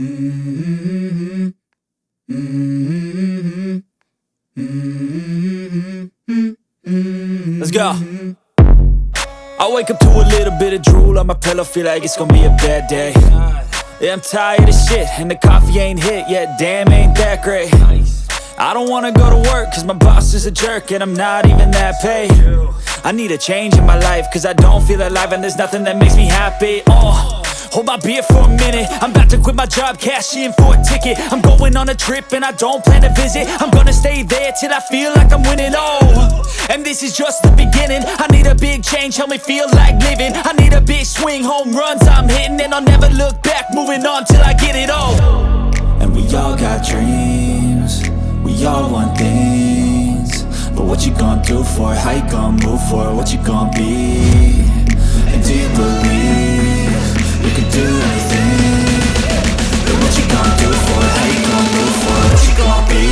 Mm-hmm. Mm-hmm. Mm-hmm. Let's go. I wake up to a little bit of drool on my pillow, feel like it's gonna be a bad day. Yeah, I'm tired of shit, and the coffee ain't hit yet, damn, ain't that great. I don't wanna go to work, cause my boss is a jerk, and I'm not even that paid. I need a change in my life, cause I don't feel alive, and there's nothing that makes me happy. Hold my beer for a minute, I'm about to quit my job, cash in for a ticket. I'm going on a trip and I don't plan to visit. I'm gonna stay there till I feel like I'm winning, and this is just the beginning. I need a big change, help me feel like living. I need a big swing, home runs I'm hitting, and I'll never look back, moving on till I get it all. And we all got dreams, we all want things, but what you gonna do for it? How you gonna move for it? What you gonna be? And do you believe you can do anything? But what you gonna do for it? How you gonna move for it? What you gonna be?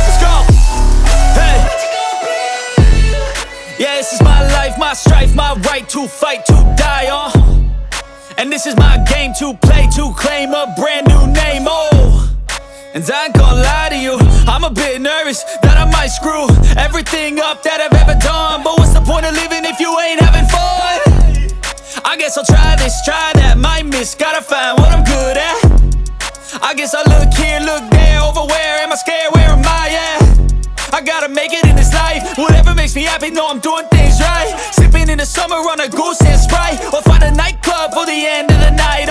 Let's go! Hey! Yeah, this is my life, my strife, my right to fight, to die, and this is my game to play, to claim a brand new name, and I ain't gonna lie to you, I'm a bit nervous that I might screw everything up that I've ever done. But what's the point of living if you ain't having fun? I guess I'll try this, try that, might miss, gotta find what I'm good at. I guess I look here, look there, over where am I scared, where am I at? I gotta make it in this life, whatever makes me happy, know I'm doing things right. Sipping in the summer on a goose and Sprite, or find a nightclub for the end of the night,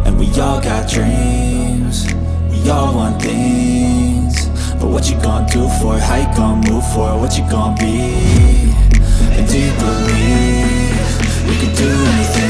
and we all got dreams, we all want things, but what you gonna do for it? How you gonna move for it? What you gonna be? And do you believe you can do anything?